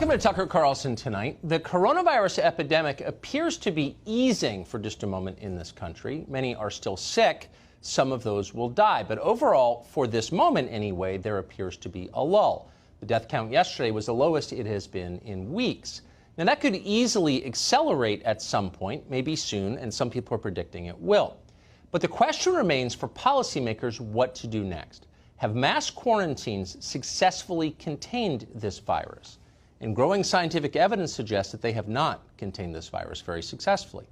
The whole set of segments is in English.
Welcome to Tucker Carlson tonight. The coronavirus epidemic appears to be easing for just a moment in this country. Many are still sick. Some of those will die. But overall, for this moment anyway, there appears to be a lull. The death count yesterday was the lowest it has been in weeks. Now, that could easily accelerate at some point, maybe soon, and some people are predicting it will. But the question remains for policymakers what to do next. Have mass quarantines successfully contained this virus? And growing scientific evidence suggests that they have not contained this virus very successfully.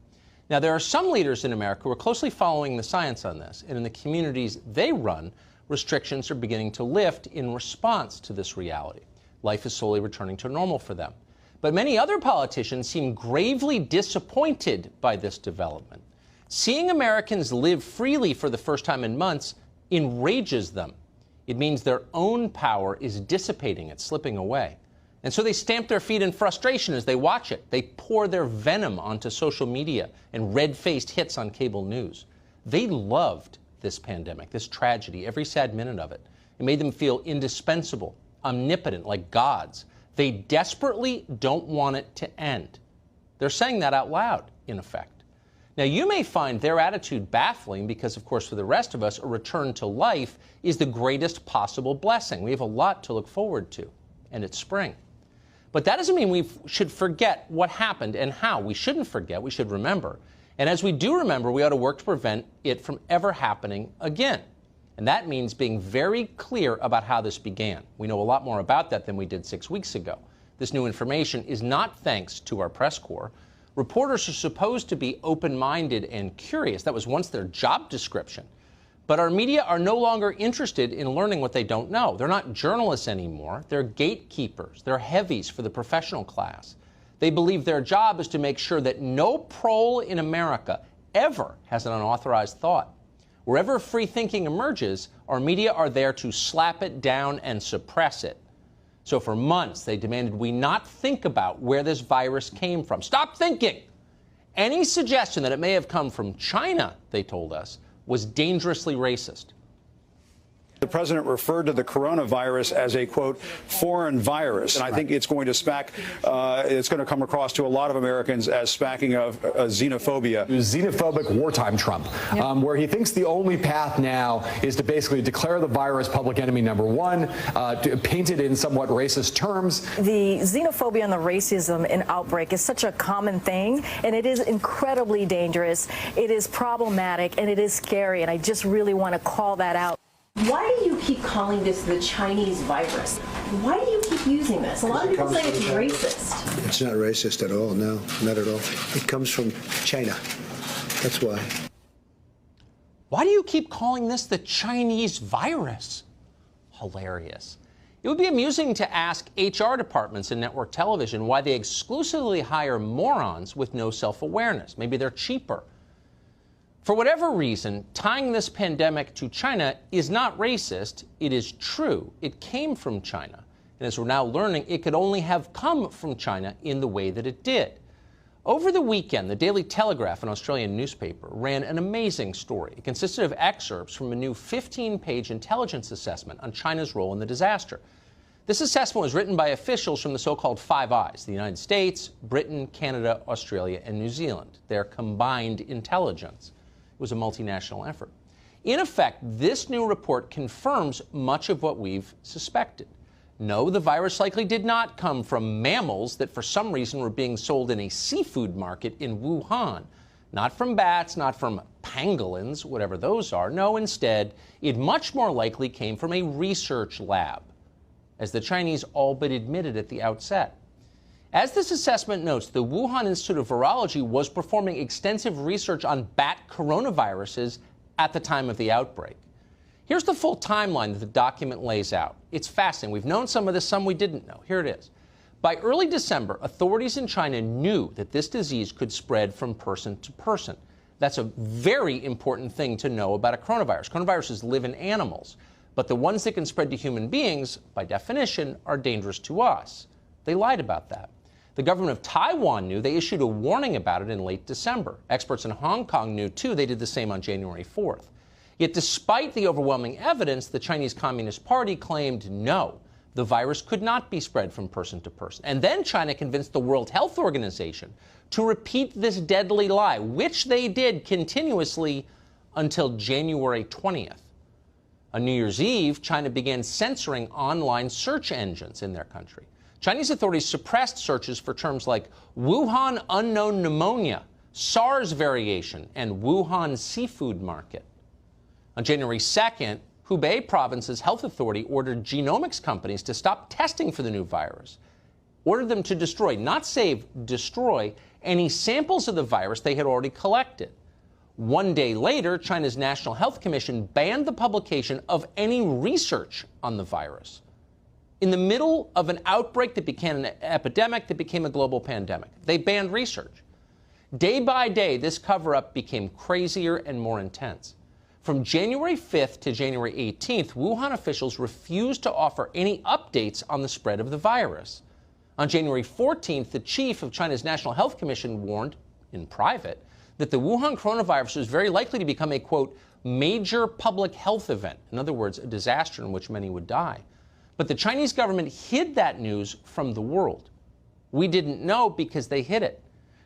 Now, there are some leaders in America who are closely following the science on this, and in the communities they run, restrictions are beginning to lift in response to this reality. Life is slowly returning to normal for them. But many other politicians seem gravely disappointed by this development. Seeing Americans live freely for the first time in months enrages them. It means their own power is dissipating, it's slipping away. And so they stamp their feet in frustration as they watch it. They pour their venom onto social media and red-faced hits on cable news. They loved this pandemic, this tragedy, every sad minute of it. It made them feel indispensable, omnipotent, like gods. They desperately don't want it to end. They're saying that out loud, in effect. Now, you may find their attitude baffling because, of course, for the rest of us, a return to life is the greatest possible blessing. We have a lot to look forward to, and it's spring. But that doesn't mean we should forget what happened and how. We shouldn't forget. We should remember. And as we do remember, we ought to work to prevent it from ever happening again. And that means being very clear about how this began. We know a lot more about that than we did 6 weeks ago. This new information is not thanks to our press corps. Reporters are supposed to be open-minded and curious. That was once their job description. But our media are no longer interested in learning what they don't know. They're not journalists anymore. They're gatekeepers. They're heavies for the professional class. They believe their job is to make sure that no prole in America ever has an unauthorized thought. Wherever free thinking emerges, our media are there to slap it down and suppress it. So for months, they demanded we not think about where this virus came from. Stop thinking! Any suggestion that it may have come from China, they told us, was dangerously racist. The president referred to the coronavirus as a, quote, foreign virus. And I think it's going to it's going to come across to a lot of Americans as smacking of xenophobia. Xenophobic wartime Trump, where he thinks the only path now is to basically declare the virus public enemy #1, to paint it in somewhat racist terms. The xenophobia and the racism in outbreak is such a common thing, and it is incredibly dangerous. It is problematic, and it is scary, and I just really want to call that out. Why do you keep calling this the Chinese virus? Why do you keep using this? A lot of people say it's racist. It's not racist at all, no, not at all. It comes from China. That's why. Why do you keep calling this the Chinese virus? Hilarious. It would be amusing to ask HR departments in network television why they exclusively hire morons with no self-awareness. Maybe they're cheaper. For whatever reason, tying this pandemic to China is not racist. It is true. It came from China. And as we're now learning, it could only have come from China in the way that it did. Over the weekend, the Daily Telegraph, an Australian newspaper, ran an amazing story. It consisted of excerpts from a new 15-page intelligence assessment on China's role in the disaster. This assessment was written by officials from the so-called Five Eyes, the United States, Britain, Canada, Australia, and New Zealand, their combined intelligence. It was a multinational effort. In effect, this new report confirms much of what we've suspected. No, the virus likely did not come from mammals that for some reason were being sold in a seafood market in Wuhan. Not from bats, not from pangolins, whatever those are. No, instead, it much more likely came from a research lab, as the Chinese all but admitted at the outset. As this assessment notes, the Wuhan Institute of Virology was performing extensive research on bat coronaviruses at the time of the outbreak. Here's the full timeline that the document lays out. It's fascinating. We've known some of this, some we didn't know. Here it is. By early December, authorities in China knew that this disease could spread from person to person. That's a very important thing to know about a coronavirus. Coronaviruses live in animals, but the ones that can spread to human beings, by definition, are dangerous to us. They lied about that. The government of Taiwan knew. They issued a warning about it in late December. Experts in Hong Kong knew, too. They did the same on January 4th. Yet despite the overwhelming evidence, the Chinese Communist Party claimed no. the virus could not be spread from person to person. And then China convinced the World Health Organization to repeat this deadly lie, which they did continuously until January 20th. On New Year's Eve, China began censoring online search engines in their country. Chinese authorities suppressed searches for terms like Wuhan unknown pneumonia, SARS variation, and Wuhan seafood market. On January 2nd, Hubei province's health authority ordered genomics companies to stop testing for the new virus, ordered them to destroy, not save, destroy, any samples of the virus they had already collected. One day later, China's National Health Commission banned the publication of any research on the virus. In the middle of an outbreak that became an epidemic that became a global pandemic, they banned research. Day by day, this cover-up became crazier and more intense. From January 5th to January 18th, Wuhan officials refused to offer any updates on the spread of the virus. On January 14th, the chief of China's National Health Commission warned, in private, that the Wuhan coronavirus was very likely to become a, quote, major public health event. In other words, a disaster in which many would die. But the Chinese government hid that news from the world. We didn't know because they hid it.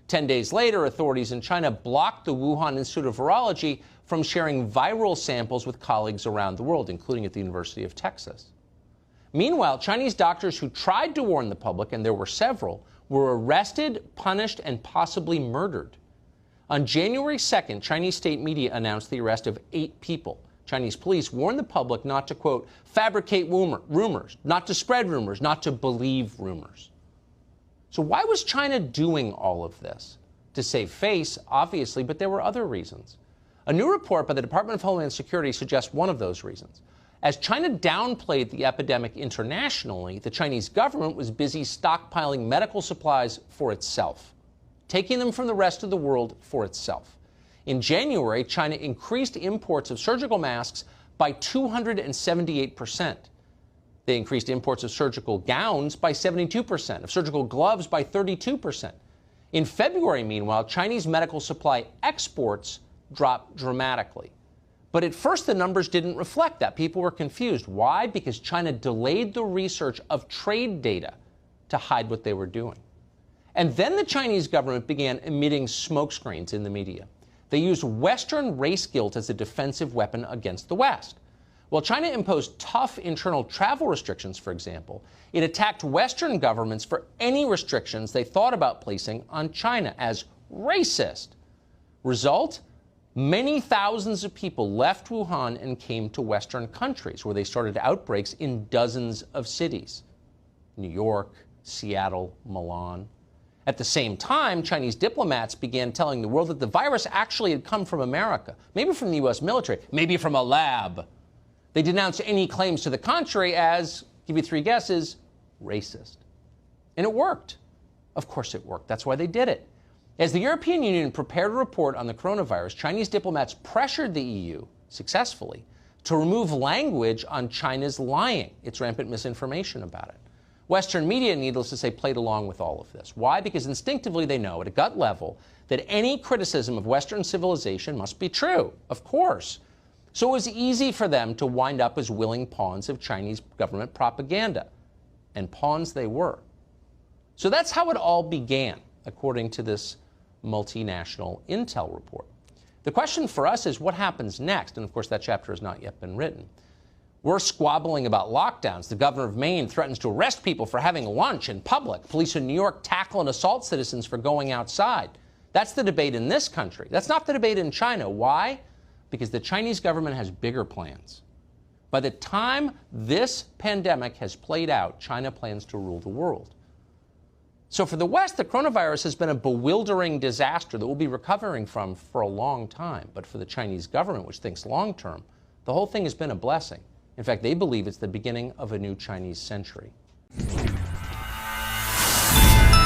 10 days later, authorities in China blocked the Wuhan Institute of Virology from sharing viral samples with colleagues around the world, including at the University of Texas. Meanwhile, Chinese doctors who tried to warn the public, and there were several, were arrested, punished, and possibly murdered. On January 2nd, Chinese state media announced the arrest of 8 people. Chinese police warned the public not to, quote, fabricate rumors, not to spread rumors, not to believe rumors. So why was China doing all of this? To save face, obviously, but there were other reasons. A new report by the Department of Homeland Security suggests one of those reasons. As China downplayed the epidemic internationally, the Chinese government was busy stockpiling medical supplies for itself, taking them from the rest of the world for itself. In January, China increased imports of surgical masks by 278%. They increased imports of surgical gowns by 72%, of surgical gloves by 32%. In February, meanwhile, Chinese medical supply exports dropped dramatically. But at first, the numbers didn't reflect that. People were confused. Why? Because China delayed the research of trade data to hide what they were doing. And then the Chinese government began emitting smokescreens in the media. They used Western race guilt as a defensive weapon against the West. While China imposed tough internal travel restrictions, for example, it attacked Western governments for any restrictions they thought about placing on China as racist. Result? Many thousands of people left Wuhan and came to Western countries, where they started outbreaks in dozens of cities. New York, Seattle, Milan. At the same time, Chinese diplomats began telling the world that the virus actually had come from America, maybe from the U.S. military, maybe from a lab. They denounced any claims to the contrary as, give you 3 guesses, racist. And it worked. Of course it worked. That's why they did it. As the European Union prepared a report on the coronavirus, Chinese diplomats pressured the EU, successfully, to remove language on China's lying, its rampant misinformation about it. Western media, needless to say, played along with all of this. Why? Because instinctively they know at a gut level that any criticism of Western civilization must be true, of course. So it was easy for them to wind up as willing pawns of Chinese government propaganda. And pawns they were. So that's how it all began, according to this multinational intel report. The question for us is what happens next? And of course, that chapter has not yet been written. We're squabbling about lockdowns. The governor of Maine threatens to arrest people for having lunch in public. Police in New York tackle and assault citizens for going outside. That's the debate in this country. That's not the debate in China. Why? Because the Chinese government has bigger plans. By the time this pandemic has played out, China plans to rule the world. So for the West, the coronavirus has been a bewildering disaster that we'll be recovering from for a long time. But for the Chinese government, which thinks long term, the whole thing has been a blessing. In fact, they believe it's the beginning of a new Chinese century.